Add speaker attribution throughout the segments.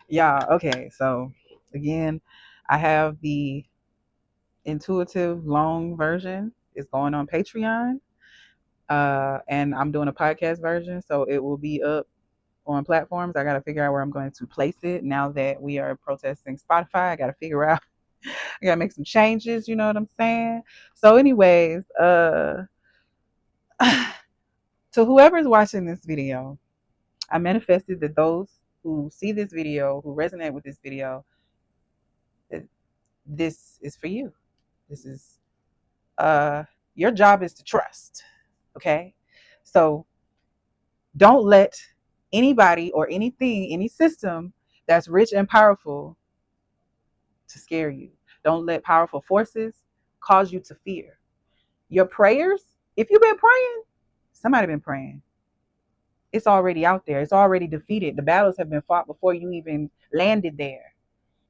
Speaker 1: Yeah, okay. So again, I have the intuitive long version. It's going on Patreon. And I'm doing a podcast version, so it will be up on platforms. I got to figure out where I'm going to place it now that we are protesting Spotify. I got to figure out, I got to make some changes, you know what I'm saying? So, anyways, to whoever's watching this video, I manifested that those who see this video, who resonate with this video, that this is for you. This is uh your job is to trust. Okay? So don't let anybody or anything, any system that's rich and powerful to scare you. Don't let powerful forces cause you to fear. Your prayers, if you've been praying, somebody been praying. It's already out there. It's already defeated. The battles have been fought before you even landed there.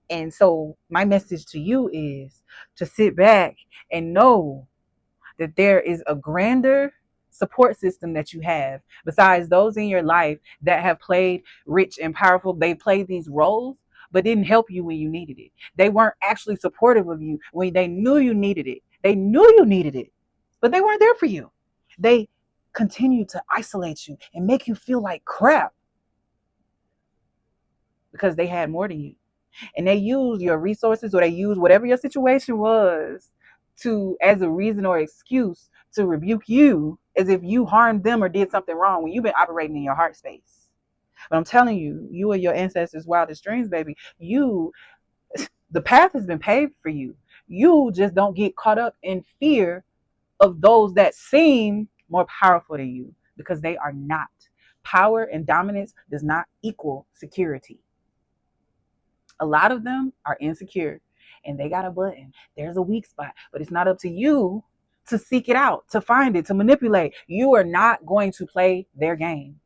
Speaker 1: And so my message to you is to sit back and know that there is a grander support system that you have besides those in your life that have played rich and powerful. They played these roles but didn't help you when you needed it. They weren't actually supportive of you when they knew you needed it. They knew you needed it, but they weren't there for you. They continued to isolate you and make you feel like crap because they had more than you. And they use your resources, or they use whatever your situation was to as a reason or excuse to rebuke you as if you harmed them or did something wrong when you've been operating in your heart space. But I'm telling you, you are your ancestors' wildest dreams, baby. You, the path has been paved for you. You just don't get caught up in fear of those that seem more powerful than you, because they are not. Power and dominance does not equal security. A lot of them are insecure and they got a button. There's a weak spot, but it's not up to you to seek it out, to find it, to manipulate. You are not going to play their game.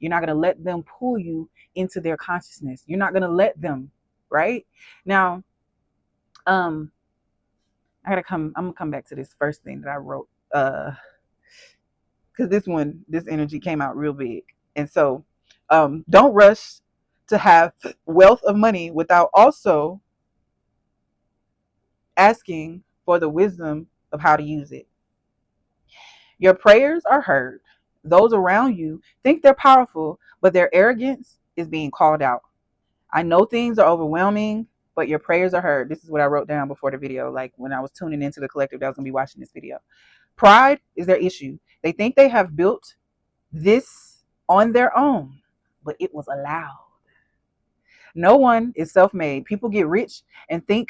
Speaker 1: You're not going to let them pull you into their consciousness. You're not going to let them, right? Now, um, I'm gonna come back to this first thing that I wrote. Because this energy came out real big. And so don't rush to have wealth of money without also asking for the wisdom of how to use it. Your prayers are heard. Those around you think they're powerful, but their arrogance is being called out. I know things are overwhelming, but your prayers are heard. This is what I wrote down before the video, like when I was tuning into the collective that was going to be watching this video. Pride is their issue. They think they have built this on their own, but it was allowed. No one is self made. People get rich and think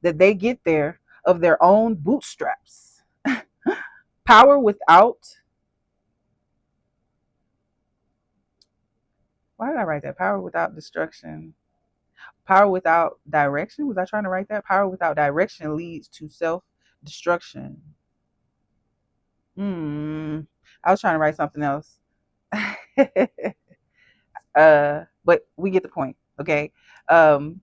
Speaker 1: that they get there of their own bootstraps. Power without, why did I write that? Power without destruction. Power without direction. Was I trying to write that? Power without direction leads to self destruction. I was trying to write something else. But we get the point. Okay. Um,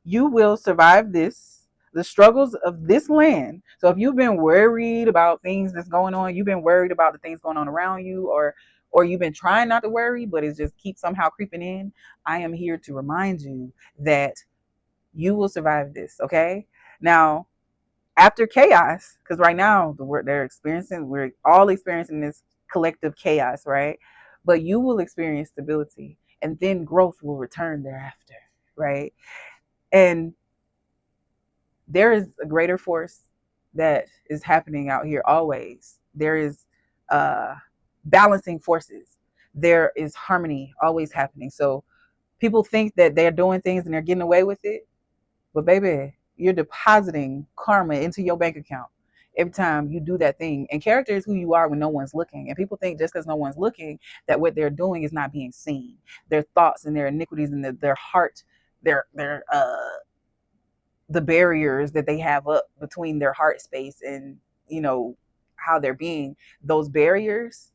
Speaker 1: you will survive this, the struggles of this land. So if you've been worried about things that's going on, you've been worried about the things going on around you, or you've been trying not to worry, but it just keeps somehow creeping in, I am here to remind you that you will survive this. Okay. Now, after chaos, because right now we're all experiencing this collective chaos, right? But you will experience stability, and then growth will return thereafter, right? And there is a greater force that is happening out here always. There is uh, balancing forces. There is harmony always happening. So people think that they're doing things and they're getting away with it, but baby, you're depositing karma into your bank account every time you do that thing. And character is who you are when no one's looking. And people think just because no one's looking that what they're doing is not being seen. Their thoughts and their iniquities and their heart, their the barriers that they have up between their heart space and how they're being, those barriers,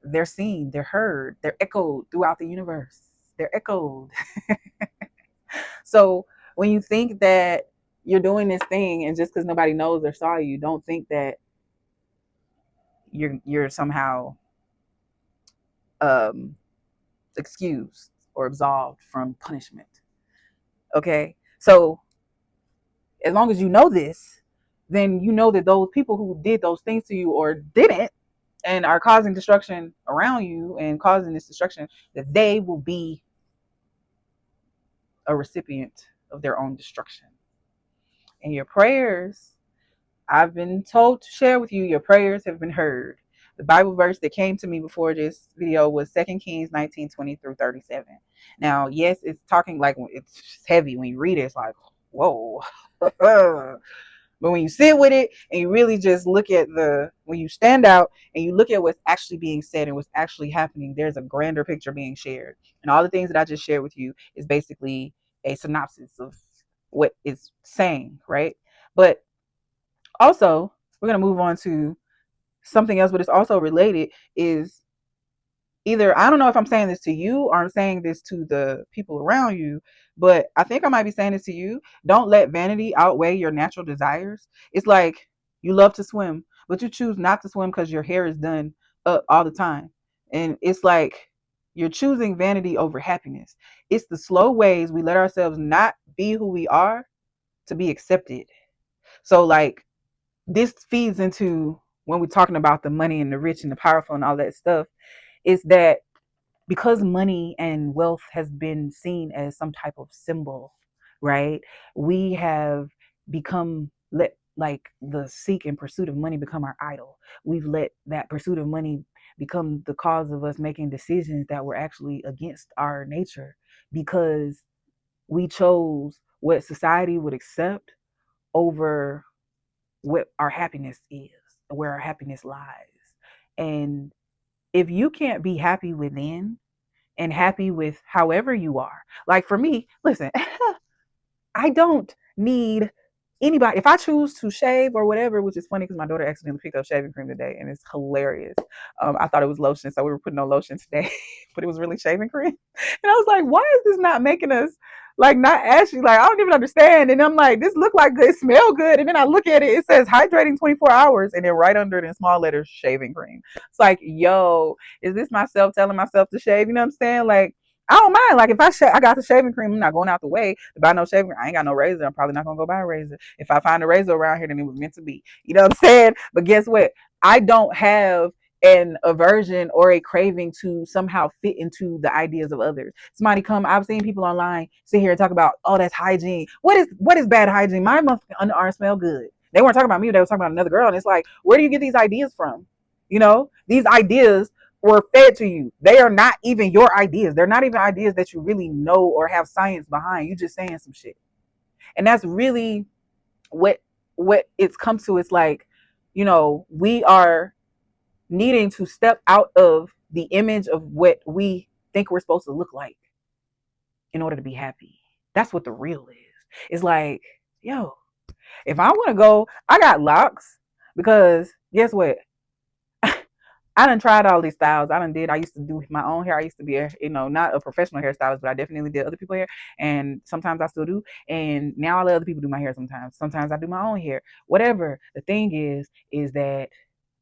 Speaker 1: they're seen, they're heard, they're echoed throughout the universe. They're echoed. So when you think that you're doing this thing and just because nobody knows or saw you, don't think that you're somehow um excused. or absolved from punishment. Okay, so as long as you know this, then you know that those people who did those things to you or didn't and are causing destruction around you and causing this destruction, that they will be a recipient of their own destruction. And your prayers, I've been told to share with you, your prayers have been heard. The Bible verse that came to me before this video was 2 Kings 19:20 through 37. Now, yes, it's talking like it's heavy when you read it. It's like, whoa. But when you sit with it and you really just look at when you stand out and you look at what's actually being said and what's actually happening, there's a grander picture being shared. And all the things that I just shared with you is basically a synopsis of what it's saying, right? But also, we're going to move on to something else, but it's also related, is either, I don't know if I'm saying this to you or I'm saying this to the people around you, but I think I might be saying this to you. Don't let vanity outweigh your natural desires. It's like you love to swim, but you choose not to swim because your hair is done up all the time. And it's like you're choosing vanity over happiness. It's the slow ways we let ourselves not be who we are to be accepted. So, like, this feeds into when we're talking about the money and the rich and the powerful and all that stuff, is that because money and wealth has been seen as some type of symbol, right? We have become let like the seek and pursuit of money become our idol. We've let that pursuit of money become the cause of us making decisions that were actually against our nature, because we chose what society would accept over what our happiness is, where our happiness lies. And if you can't be happy within and happy with however you are, like for me, listen, I don't need anybody. If I choose to shave or whatever, which is funny because my daughter accidentally picked up shaving cream today and it's hilarious. I thought it was lotion, so we were putting on lotion today, but it was really shaving cream. And I was like, why is this not making us like not ashy? Like, I don't even understand. And I'm like, this look like good, it smell good. And then I look at it, it says hydrating 24 hours, and then right under it in small letters, shaving cream. It's like, yo, is this myself telling myself to shave? You know what I'm saying? Like, I don't mind. Like, if I got the shaving cream, I'm not going out the way to buy no shaving cream. I ain't got no razor. I'm probably not gonna go buy a razor. If I find a razor around here, then it was meant to be. You know what I'm saying? But guess what? I don't have an aversion or a craving to somehow fit into the ideas of others. Somebody come, I've seen people online sit here and talk about, oh, that's hygiene. What is bad hygiene? My underarms smell good. They weren't talking about me, they were talking about another girl. And it's like, where do you get these ideas from? You know, these ideas were fed to you. They are not even your ideas. They're not even ideas that you really know or have science behind. You just saying some shit. And that's really what it's come to. It's like, we are needing to step out of the image of what we think we're supposed to look like in order to be happy. That's what the real is. It's like, yo, if I want to go, I got locks, because guess what? I done tried all these styles. I used to do my own hair. I used to be not a professional hairstylist, but I definitely did other people's hair. And sometimes I still do. And now I let other people do my hair sometimes. Sometimes I do my own hair. Whatever. The thing is that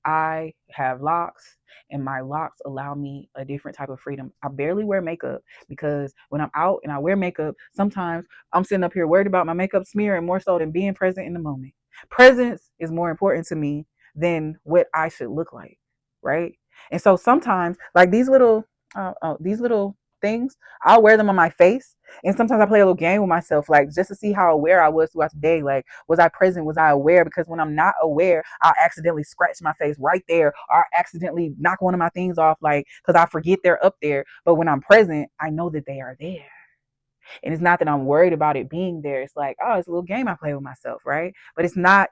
Speaker 1: I have locks, and my locks allow me a different type of freedom. I barely wear makeup, because when I'm out and I wear makeup, sometimes I'm sitting up here worried about my makeup smearing more so than being present in the moment. Presence is more important to me than what I should look like, right? And so sometimes, like these little things, I'll wear them on my face, and sometimes I play a little game with myself, like just to see how aware I was throughout the day. Like, was I present? Was I aware? Because when I'm not aware, I'll accidentally scratch my face right there, or I'll accidentally knock one of my things off, like, because I forget they're up there. But when I'm present, I know that they are there. And it's not that I'm worried about it being there. It's like, oh, it's a little game I play with myself, right? But it's not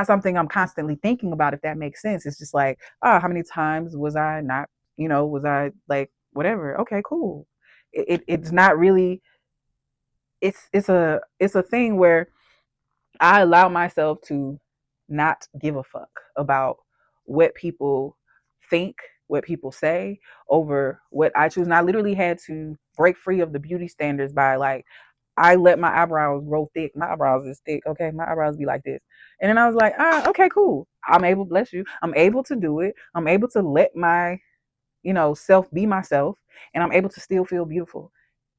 Speaker 1: something I'm constantly thinking about, if that makes sense. It's just like, oh, how many times was I not, was I like, whatever? Okay, cool. It's not really, it's a thing where I allow myself to not give a fuck about what people think, what people say, over what I choose. And I literally had to break free of the beauty standards by, like, I let my eyebrows grow thick. My eyebrows is thick. Okay. My eyebrows be like this. And then I was like, okay, cool. I'm able, bless you. I'm able to do it. I'm able to let my be myself, and I'm able to still feel beautiful.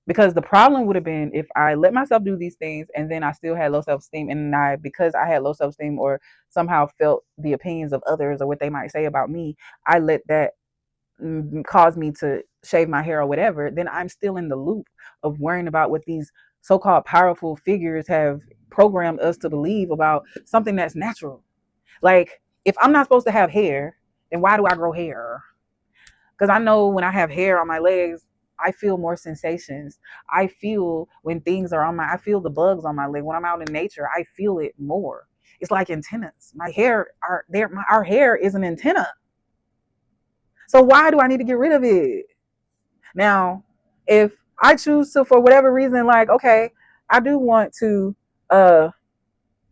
Speaker 1: Because the problem would have been if I let myself do these things and then I still had low self-esteem, and because I had low self-esteem or somehow felt the opinions of others or what they might say about me, I let that cause me to shave my hair or whatever, then I'm still in the loop of worrying about what these so-called powerful figures have programmed us to believe about something that's natural. Like, if I'm not supposed to have hair, then why do I grow hair? Because I know when I have hair on my legs, I feel more sensations. I feel when things are I feel the bugs on my leg. When I'm out in nature, I feel it more. It's like antennas. My hair, our hair is an antenna. So why do I need to get rid of it? Now, if I choose to, for whatever reason, like, okay, I do want to, uh,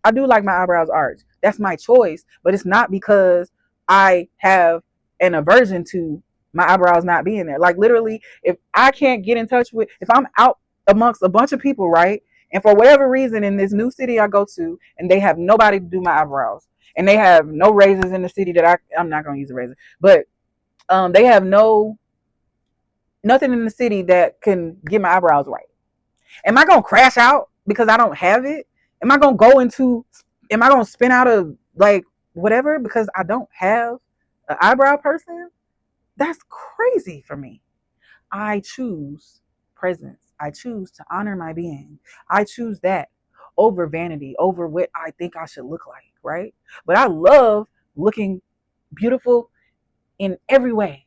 Speaker 1: I do like my eyebrows arched. That's my choice, but it's not because I have an aversion to my eyebrows not being there. Like, literally, if I can't get in touch with, if I'm out amongst a bunch of people, right, and for whatever reason in this new city I go to, and they have nobody to do my eyebrows, and they have no razors in the city that I'm not gonna use a razor, but they have nothing in the city that can get my eyebrows right. Am I gonna crash out because I don't have it? Am I gonna go into? Am I gonna spin out of like whatever because I don't have an eyebrow person? That's crazy for me. I choose presence. I choose to honor my being. I choose that over vanity, over what I think I should look like, right? But I love looking beautiful in every way.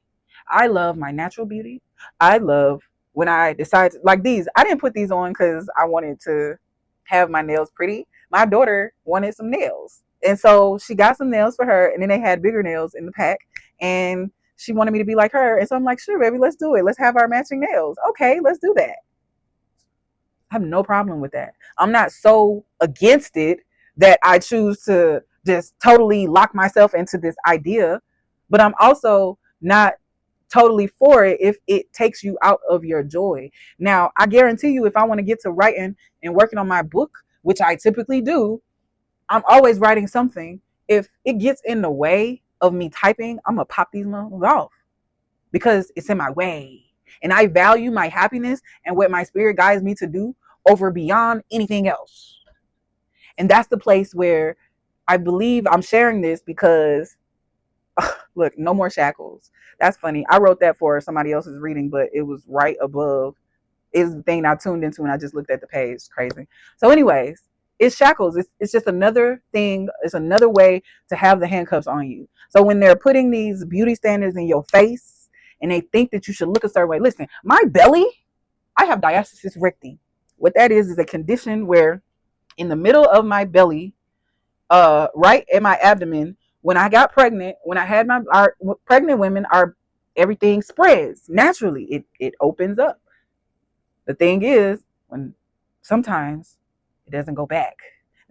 Speaker 1: I love my natural beauty. I love when I decide like these. I didn't put these on because I wanted to have my nails pretty. My daughter wanted some nails. And so she got some nails for her, and then they had bigger nails in the pack. And she wanted me to be like her. And so I'm like, sure, baby, let's do it. Let's have our matching nails. Okay, let's do that. I have no problem with that. I'm not so against it that I choose to just totally lock myself into this idea, but I'm also not totally for it if it takes you out of your joy. Now, I guarantee you, if I want to get to writing and working on my book, which I typically do, I'm always writing something. If it gets in the way of me typing, I'm gonna pop these motherfuckers off because it's in my way. And I value my happiness and what my spirit guides me to do over beyond anything else. And that's the place where I believe I'm sharing this because look, no more shackles. That's funny. I wrote that for somebody else's reading, but it was right above is the thing I tuned into and I just looked at the page. It's crazy. So, anyways, it's shackles. It's just another thing. It's another way to have the handcuffs on you. So when they're putting these beauty standards in your face and they think that you should look a certain way, listen, my belly, I have diastasis recti. What that is a condition where in the middle of my belly, right in my abdomen, when I got pregnant, when I had our pregnant women, are everything spreads naturally. It opens up. The thing is, when sometimes it doesn't go back,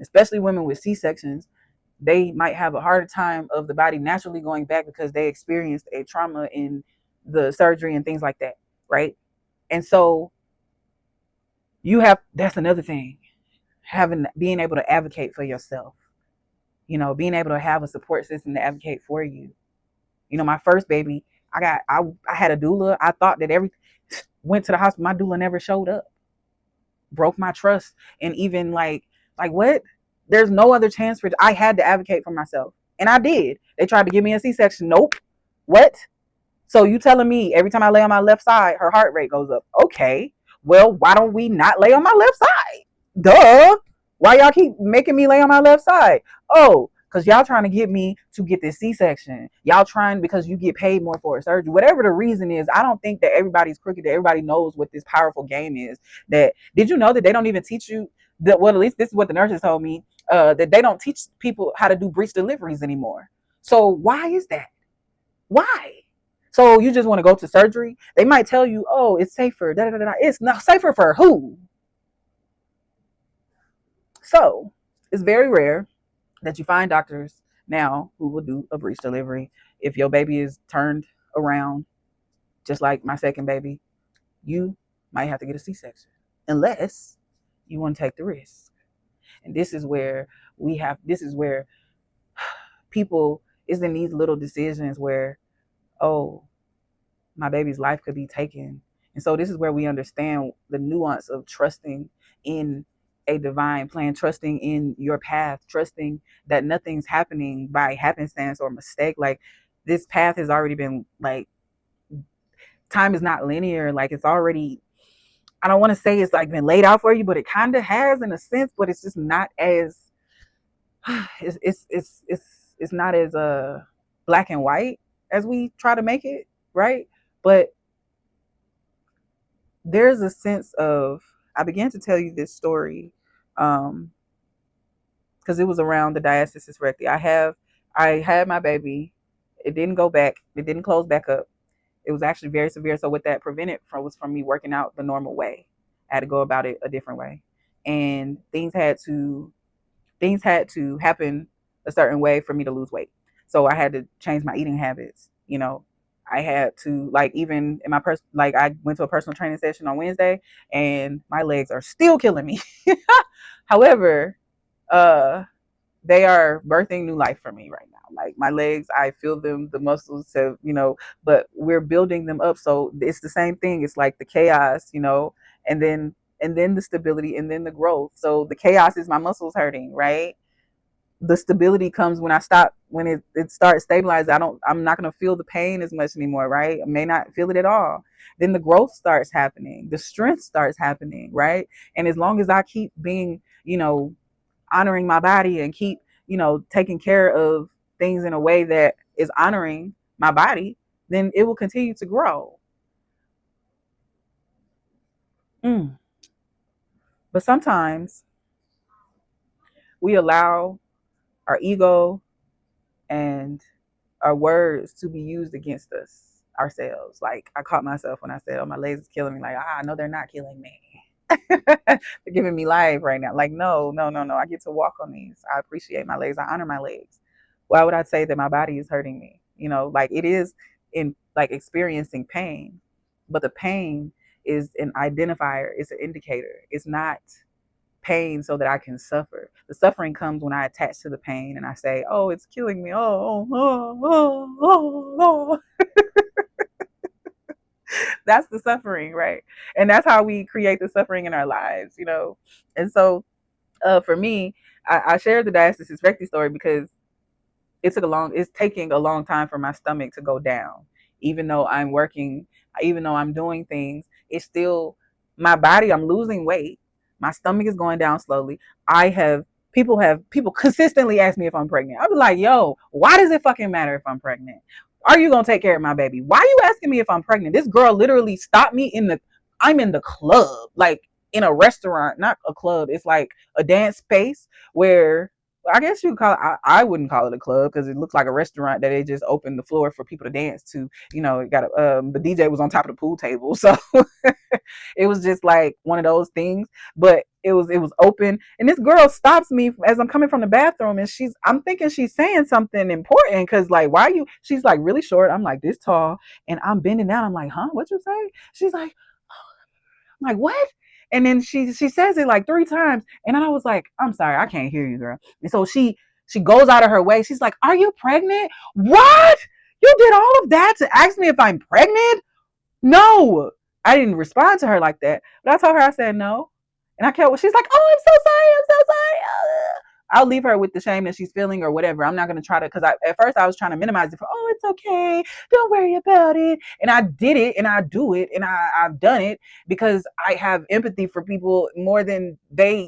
Speaker 1: especially women with C-sections, they might have a harder time of the body naturally going back because they experienced a trauma in the surgery and things like that, right? And so that's another thing, being able to advocate for yourself, being able to have a support system to advocate for you. My first baby, I had a doula. I thought that went to the hospital, my doula never showed up, broke my trust. And even like what, there's no other chance for I had to advocate for myself, and I did. They tried to give me a C-section. Nope. What? So you telling me every time I lay on my left side her heart rate goes up? Okay, well, why don't we not lay on my left side? Duh. Why y'all keep making me lay on my left side? Oh, because y'all trying to get me to get this C-section. Y'all trying because you get paid more for a surgery. Whatever the reason is, I don't think that everybody's crooked, that everybody knows what this powerful game is. That did you know that they don't even teach you that, well, at least this is what the nurses told me, that they don't teach people how to do breech deliveries anymore. So why is that? Why? So you just want to go to surgery? They might tell you, oh, it's safer. Da, da, da, da. It's not safer for who? So it's very rare that you find doctors now who will do a breech delivery. If your baby is turned around, just like my second baby, you might have to get a C-section unless you want to take the risk. And this is where people is in these little decisions where, oh, my baby's life could be taken. And so this is where we understand the nuance of trusting in a divine plan, trusting in your path, trusting that nothing's happening by happenstance or mistake. Like, this path has already been, like, time is not linear. Like, it's already, I don't want to say it's like been laid out for you, but it kind of has in a sense, but it's just not as it's not as black and white as we try to make it, right? But there's a sense of, I began to tell you this story because it was around the diastasis recti. I had my baby. It didn't go back. It didn't close back up. It was actually very severe. So what that prevented from me working out the normal way. I had to go about it a different way, and things had to happen a certain way for me to lose weight. So I had to change my eating habits. I had to, like, even in my like, I went to a personal training session on Wednesday, and my legs are still killing me. However, uh, they are birthing new life for me right now. Like, my legs, I feel them, the muscles have, but we're building them up. So it's the same thing. It's like the chaos, and then the stability, and then the growth. So the chaos is my muscles hurting, right? The stability comes when I stop, when it starts stabilizing. I'm not going to feel the pain as much anymore, right? I may not feel it at all. Then the growth starts happening, the strength starts happening, right? And as long as I keep being, honoring my body, and keep, taking care of things in a way that is honoring my body, then it will continue to grow. Mm. But sometimes we allow our ego and our words to be used against us ourselves. Like, I caught myself when I said, "Oh, my legs is killing me." Like, no, they're not killing me. They're giving me life right now. Like, no, no, no, no. I get to walk on these. I appreciate my legs. I honor my legs. Why would I say that my body is hurting me? Like, it is in, like, experiencing pain, but the pain is an identifier. It's an indicator. It's not pain so that I can suffer. The suffering comes when I attach to the pain and I say, "Oh, it's killing me. Oh, oh, oh, oh, oh." That's the suffering, right? And that's how we create the suffering in our lives. And so, for me, I shared the diastasis recti story because it's taking a long time for my stomach to go down. Even though I'm working, even though I'm doing things, it's still my body. I'm losing weight. My stomach is going down slowly. I have people consistently ask me if I'm pregnant. I'm like, yo, why does it fucking matter if I'm pregnant? Are you gonna take care of my baby? Why are you asking me if I'm pregnant? This girl literally stopped me I'm in the club, like, in a restaurant, not a club. It's like a dance space where, I guess you could call it, I wouldn't call it a club because it looks like a restaurant that they just opened the floor for people to dance to. It got the DJ was on top of the pool table, so it was just like one of those things. But it was open, and this girl stops me as I'm coming from the bathroom, and I'm thinking she's saying something important because, like, why are you? She's like really short. I'm like this tall, and I'm bending down. I'm like, huh? What you say? She's like, I'm like, what? And then she says it like three times, and then I was like, I'm sorry, I can't hear you, girl. And so she goes out of her way. She's like, "Are you pregnant? What? You did all of that to ask me if I'm pregnant?" No, I didn't respond to her like that, but I told her, I said no, and I kept. She's like, "Oh, I'm so sorry. I'm so sorry." I'll leave her with the shame that she's feeling or whatever. I'm not going to try to, because at first I was trying to minimize it. Oh, it's okay. Don't worry about it. And I did it, and I do it, and I've done it because I have empathy for people more than I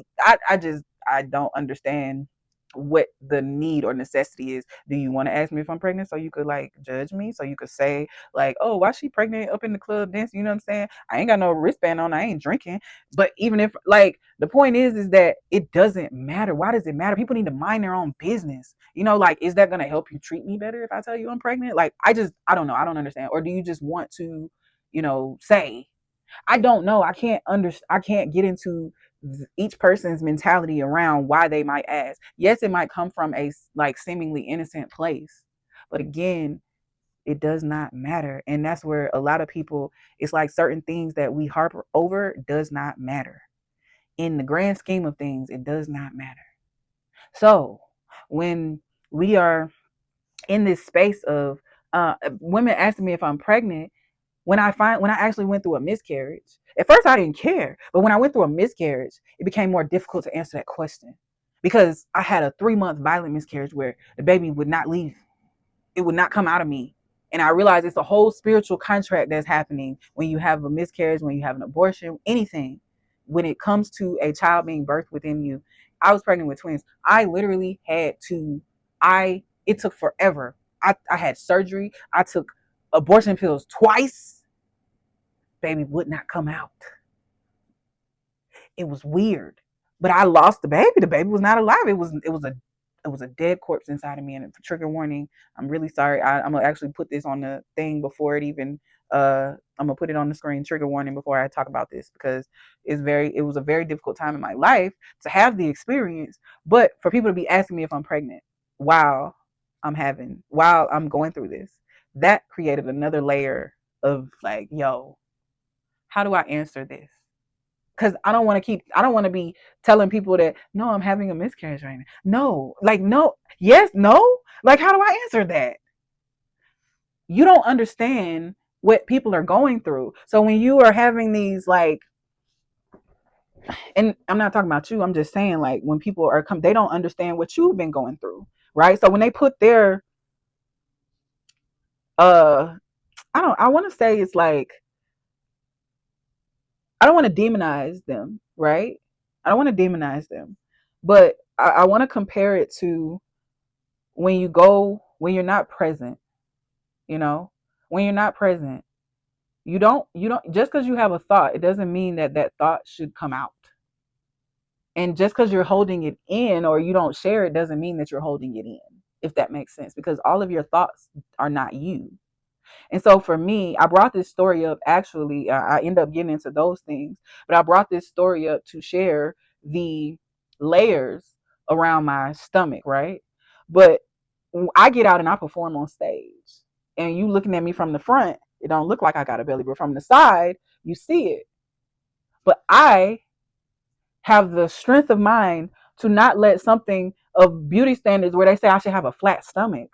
Speaker 1: don't understand what the need or necessity is. Do you want to ask me if I'm pregnant so you could, like, judge me? So you could say, like, "Oh, why she pregnant up in the club dancing?" You know what I'm saying? I ain't got no wristband on. I ain't drinking. But even if, like, the point is that it doesn't matter. Why does it matter? People need to mind their own business. Like, is that gonna help you treat me better if I tell you I'm pregnant? Like, I don't know. I don't understand. Or do you just want to, say? I don't know. I can't get into each person's mentality around why they might ask. Yes, it might come from a, like, seemingly innocent place, but again, it does not matter. And that's where a lot of people, it's like certain things that we harp over does not matter. In the grand scheme of things, it does not matter. So when we are in this space of women asking me if I'm pregnant, when I actually went through a miscarriage, at first I didn't care, but when I went through a miscarriage, it became more difficult to answer that question because I had a 3-month violent miscarriage where the baby would not leave. It would not come out of me. And I realized it's a whole spiritual contract that's happening when you have a miscarriage, when you have an abortion, anything. When it comes to a child being birthed within you, I was pregnant with twins. I literally had to, it took forever. I had surgery. I took abortion pills twice. Baby would not come out. It was weird. But I lost the baby. The baby was not alive. It was a dead corpse inside of me. And trigger warning, I'm really sorry. I'm gonna actually put this on the thing before it even I'm gonna put it on the screen, trigger warning, before I talk about this, because it was a very difficult time in my life to have the experience, but for people to be asking me if I'm pregnant while while I'm going through this, that created another layer of like, yo, how do I answer this? Because I don't want to be telling people that, no, I'm having a miscarriage right now. No, like, no, yes, no. Like, how do I answer that? You don't understand what people are going through. So when you are having these, like, and I'm not talking about you, I'm just saying, like, when people they don't understand what you've been going through, right? So when they put their, uh, I want to say it's like, I don't want to demonize them, right? I don't want to demonize them, but I want to compare it to when you're not present, you know, when you're not present, you don't, just because you have a thought, it doesn't mean that that thought should come out. And just because you're holding it in or you don't share it doesn't mean that you're holding it in, if that makes sense, because all of your thoughts are not you. And so for me, I brought this story up. Actually, I end up getting into those things, but I brought this story up to share the layers around my stomach, right? But I get out and I perform on stage, and you looking at me from the front, it don't look like I got a belly, but from the side, you see it. But I have the strength of mind to not let something of beauty standards where they say I should have a flat stomach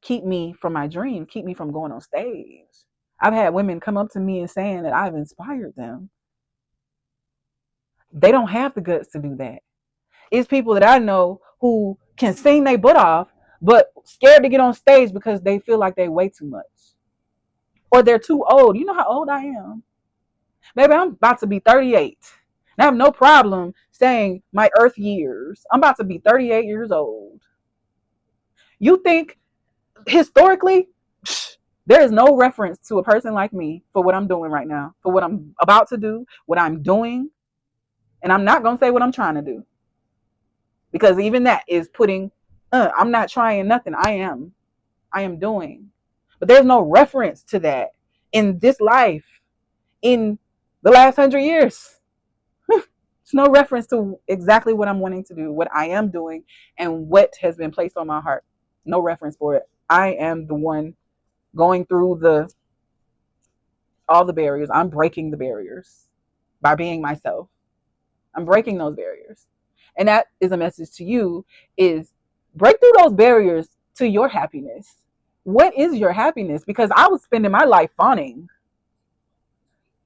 Speaker 1: keep me from my dream, keep me from going on stage. I've had women come up to me and saying that I've inspired them. They don't have the guts to do that. It's people that I know who can sing their butt off, but scared to get on stage because they feel like they weigh too much. Or they're too old. You know how old I am? Baby, I'm about to be 38. And I have no problem saying my earth years. I'm about to be 38 years old. You think historically, there is no reference to a person like me for what I'm doing right now, for what I'm about to do, what I'm doing. And I'm not going to say what I'm trying to do, because even that is putting, I'm not trying nothing. I am doing. But there's no reference to that in this life, in the last 100 years. There's no reference to exactly what I'm wanting to do, what I am doing, and what has been placed on my heart. No reference for it. I am the one going through all the barriers. I'm breaking the barriers by being myself. I'm breaking those barriers. And that is a message to you, is break through those barriers to your happiness. What is your happiness? Because I was spending my life fawning.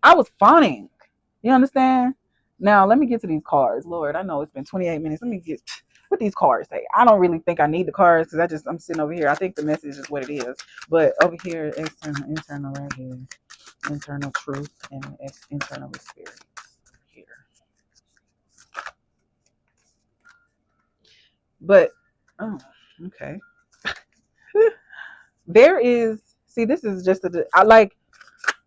Speaker 1: I was fawning. You understand? Now let me get to these cards. Lord, I know it's been 28 minutes. Let me get what these cards say. I don't really think I need the cards because I'm sitting over here. I think the message is what it is. But over here, external, internal right here. Internal truth and internal experience here. But oh, okay. There is, see, this is just I like,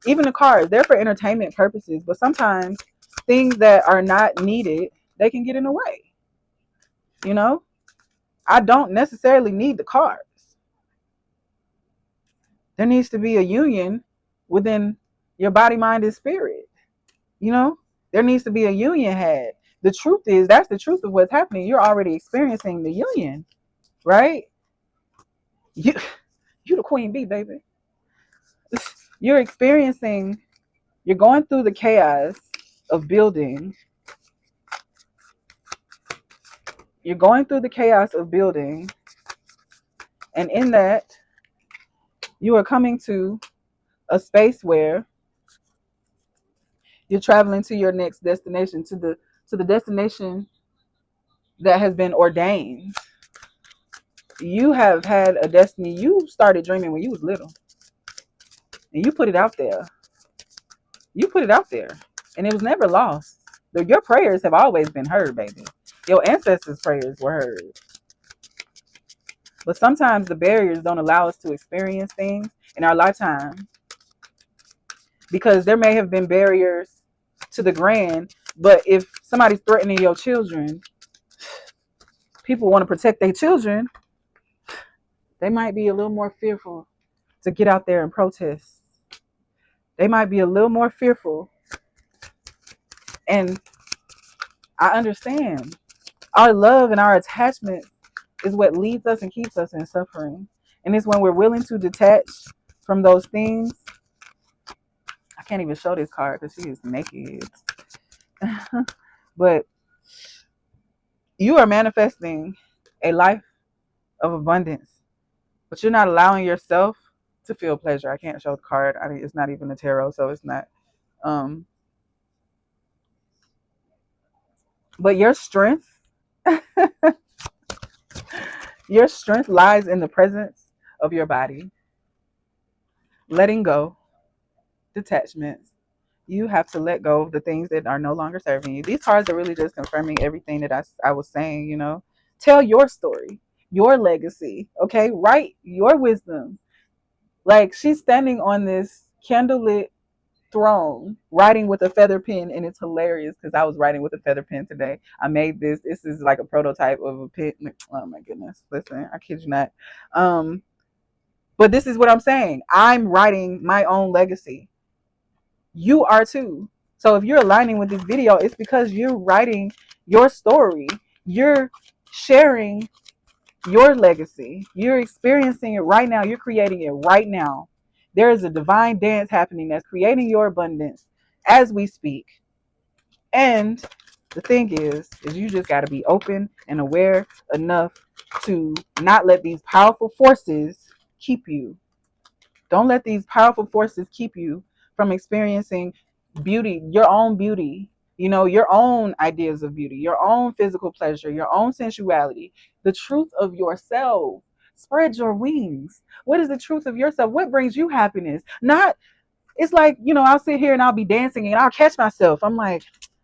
Speaker 1: even the cards, they're for entertainment purposes, but sometimes things that are not needed, they can get in the way. You know, I don't necessarily need the cards. There needs to be a union within your body, mind, and spirit. You know, there needs to be a union had. The truth is, that's the truth of what's happening. You're already experiencing the union, right? You, you the queen bee, baby. You're experiencing, you're going through the chaos of building. You're going through the chaos of building. And in that, you are coming to a space where you're traveling to your next destination, to the destination that has been ordained. You have had a destiny. You started dreaming when you was little, and you put it out there. You put it out there, and it was never lost. Your prayers have always been heard, baby. Your ancestors' prayers were heard. But sometimes the barriers don't allow us to experience things in our lifetime because there may have been barriers to the grand, but if somebody's threatening your children, people want to protect their children, they might be a little more fearful to get out there and protest. They might be a little more fearful. And I understand our love and our attachment is what leads us and keeps us in suffering. And it's when we're willing to detach from those things. I can't even show this card because she is naked. But you are manifesting a life of abundance, but you're not allowing yourself to feel pleasure. I can't show the card. I mean, it's not even a tarot, so it's not. Um, but your strength lies in the presence of your body, letting go, detachments. You have to let go of the things that are no longer serving you. These cards are really just confirming everything that I was saying, you know. Tell your story, your legacy, okay? Write your wisdom. Like she's standing on this candlelit throne writing with a feather pen, and it's hilarious because I was writing with a feather pen today. I made this is like a prototype of a pen. Oh my goodness, listen, I kid you not. But this is what I'm saying, I'm writing my own legacy. You are too. So if you're aligning with this video, it's because you're writing your story. You're sharing your legacy. You're experiencing it right now. You're creating it right now. There is a divine dance happening that's creating your abundance as we speak. And the thing is you just got to be open and aware enough to not let these powerful forces keep you. Don't let these powerful forces keep you from experiencing beauty, your own beauty, you know, your own ideas of beauty, your own physical pleasure, your own sensuality, the truth of yourself. Spread your wings. What is the truth of yourself? What brings you happiness? Not, it's like, you know, I'll sit here and I'll be dancing and I'll catch myself. I'm like,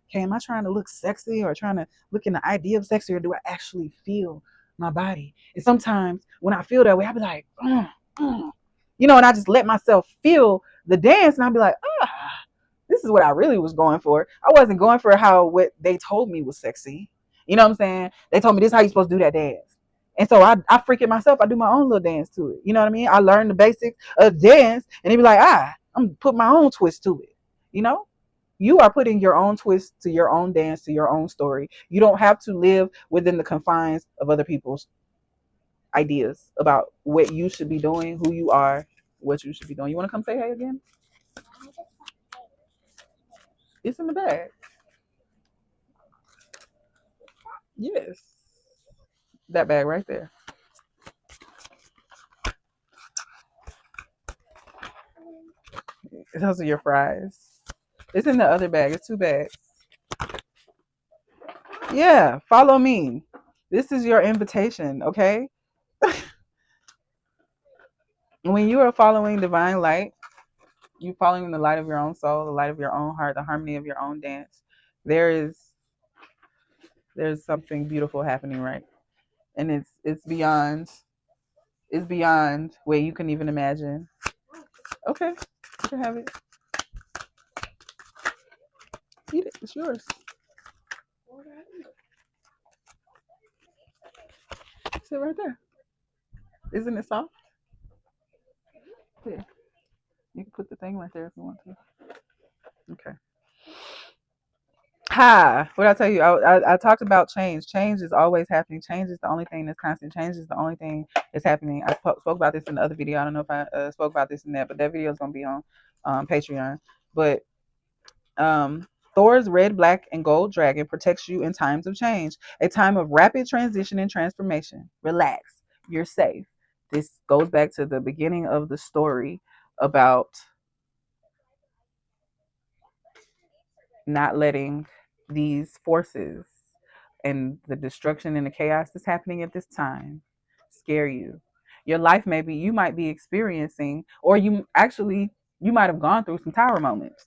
Speaker 1: okay, am I trying to look sexy or trying to look in the idea of sexy, or do I actually feel my body? And sometimes when I feel that way, I'll be like, mm. You know, and I just let myself feel the dance and I'll be like, this is what I really was going for. I wasn't going for how what they told me was sexy. You know what I'm saying? They told me this is how you're supposed to do that dance. And so I freak it myself. I do my own little dance to it. You know what I mean? I learned the basics of dance and they be like, I'm put my own twist to it. You know? You are putting your own twist to your own dance, to your own story. You don't have to live within the confines of other people's ideas about what you should be doing, who you are, what you should be doing. You want to come say hey again? It's in the bag. Yes. That bag right there. Those are your fries. It's in the other bag. It's two bags. Yeah, follow me. This is your invitation, okay? When you are following divine light, you following the light of your own soul, the light of your own heart, the harmony of your own dance. There is there's something beautiful happening, right? And it's beyond where you can even imagine. Okay, you can have it. Eat it. It's yours. Sit right there. Isn't it soft? Here. You can put the thing right there if you want to. Okay. Hi. What I tell you, I talked about change. Change is always happening. Change is the only thing that's constant. Change is the only thing that's happening. I spoke about this in the other video. I don't know if I spoke about this in that, but that video is gonna be on Patreon. But um, Thor's red, black, and gold dragon protects you in times of change, a time of rapid transition and transformation. Relax. You're safe. This goes back to the beginning of the story about not letting these forces and the destruction and the chaos that's happening at this time scare you. Your life, maybe you might be experiencing, or you might have gone through some tower moments,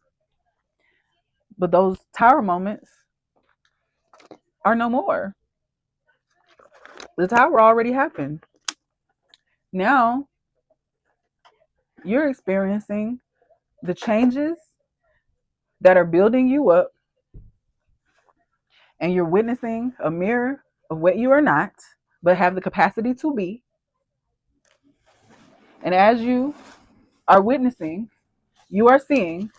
Speaker 1: but those tower moments are no more. The tower already happened. Now you're experiencing the changes that are building you up, and you're witnessing a mirror of what you are not, but have the capacity to be. And as you are witnessing, you are seeing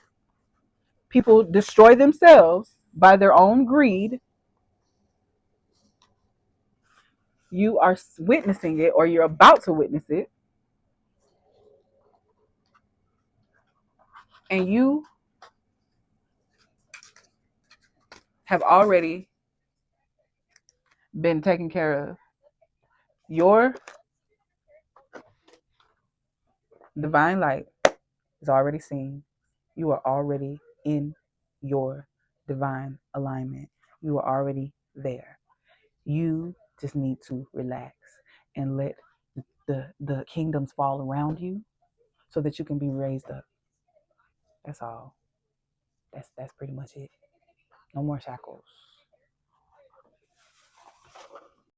Speaker 1: people destroy themselves by their own greed. You are witnessing it, or you're about to witness it, and you have already been taken care of. Your divine light is already seen. You are already in your divine alignment. You are already there. You just need to relax and let the kingdoms fall around you so that you can be raised up. That's all. That's pretty much it. No more shackles.